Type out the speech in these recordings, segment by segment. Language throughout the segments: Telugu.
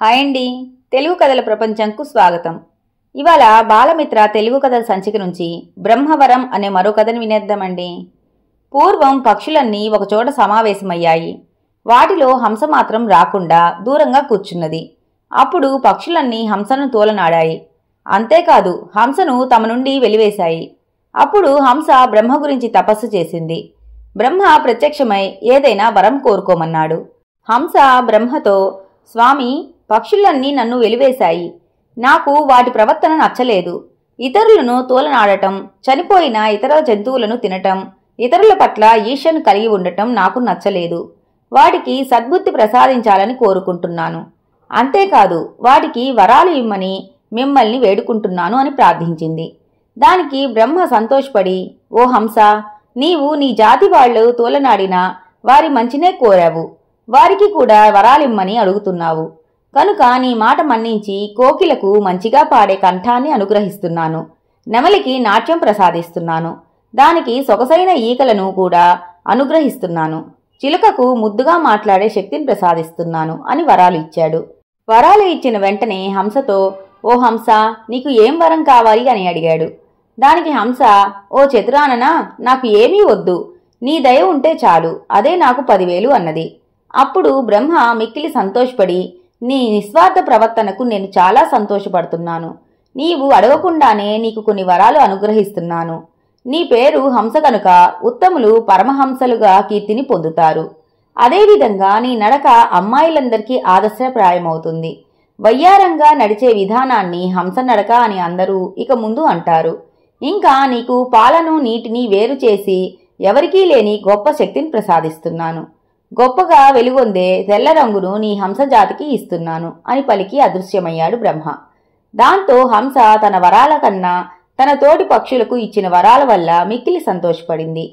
హాయ్ అండి. తెలుగు కథల ప్రపంచంకు స్వాగతం. ఇవాళ బాలమిత్ర తెలుగు కథల సంచిక నుంచి బ్రహ్మవరం అనే మరో కథను వినేద్దామండి. పూర్వం పక్షులన్నీ ఒకచోట సమావేశమయ్యాయి. వాటిలో హంస మాత్రం రాకుండా దూరంగా కూర్చున్నది. అప్పుడు పక్షులన్నీ హంసను తోలనాడాయి. అంతేకాదు హంసను తమ నుండి వెలివేశాయి. అప్పుడు హంస బ్రహ్మ గురించి తపస్సు చేసింది. బ్రహ్మ ప్రత్యక్షమై ఏదైనా వరం కోరుకోమన్నాడు. హంస బ్రహ్మతో, స్వామి, పక్షులన్నీ నన్ను వెలివేశాయి. నాకు వాటి ప్రవర్తన నచ్చలేదు. ఇతరులను తోలనాడటం, చనిపోయిన ఇతర జంతువులను తినటం, ఇతరుల పట్ల ఈర్ష్యను కలిగి ఉండటం నాకు నచ్చలేదు. వాటికి సద్బుద్ధి ప్రసాదించాలని కోరుకుంటున్నాను. అంతేకాదు వాటికి వరాలు ఇమ్మని మిమ్మల్ని వేడుకుంటున్నాను అని ప్రార్థించింది. దానికి బ్రహ్మ సంతోషపడి, ఓ హంస, నీవు నీ జాతి వాళ్ళు తోలనాడినా వారి మంచినే కోరావు. వారికి కూడా వరాలిమ్మని అడుగుతున్నావు. కనుక నీ మాట మన్నించి కోకిలకు మంచిగా పాడే కంఠాన్ని అనుగ్రహిస్తున్నాను. నెమలికి నాట్యం ప్రసాదిస్తున్నాను. దానికి సొగసైన ఈకలను కూడా అనుగ్రహిస్తున్నాను. చిలుకకు ముద్దుగా మాట్లాడే శక్తిని ప్రసాదిస్తున్నాను అని వరాలు ఇచ్చాడు. వరాలు ఇచ్చిన వెంటనే హంసతో, ఓ హంస, నీకు ఏం వరం కావాలి అని అడిగాడు. దానికి హంస, ఓ చతురాననా, నాకు ఏమీ వద్దు. నీ దయ ఉంటే చాలు, అదే నాకు 10,000 అన్నది. అప్పుడు బ్రహ్మ మిక్కిలి సంతోషపడి, నీ నిస్వార్థ ప్రవర్తనకు నేను చాలా సంతోషపడుతున్నాను. నీవు అడగకుండానే నీకు కొన్ని వరాలు అనుగ్రహిస్తున్నాను. నీ పేరు హంస కనుక ఉత్తములు పరమహంసలుగా కీర్తిని పొందుతారు. అదేవిధంగా నీ నడక అమ్మాయిలందరికీ ఆదర్శప్రాయమవుతుంది. వయ్యారంగా నడిచే విధానాన్ని హంస నడక అని అందరూ ఇక ముందు అంటారు. ఇంకా నీకు పాలను నీటిని వేరు చేసి ఎవరికీ లేని గొప్ప శక్తిని ప్రసాదిస్తున్నాను. గొప్పగా వెలుగొందే తెల్ల రంగును నీ హంస జాతికి ఇస్తున్నాను అని పలికి అదృశ్యమయ్యాడు బ్రహ్మ. దాంతో హంస తన వరాల కన్నా తన తోటి పక్షులకు ఇచ్చిన వరాల వల్ల మిక్కిలి సంతోషపడింది.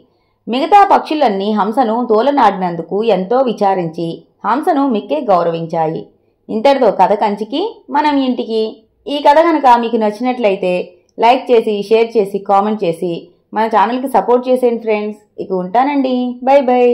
మిగతా పక్షులన్నీ హంసను తోలనాడినందుకు ఎంతో విచారించి హంసను మిక్కిలి గౌరవించాయి. ఇంతటితో కథ కంచికి మనం ఇంటికి. ఈ కథ కనుక మీకు నచ్చినట్లయితే లైక్ చేసి, షేర్ చేసి, కామెంట్ చేసి మన ఛానల్కి సపోర్ట్ చేసేయండి ఫ్రెండ్స్. ఇక ఉంటానండి. By by.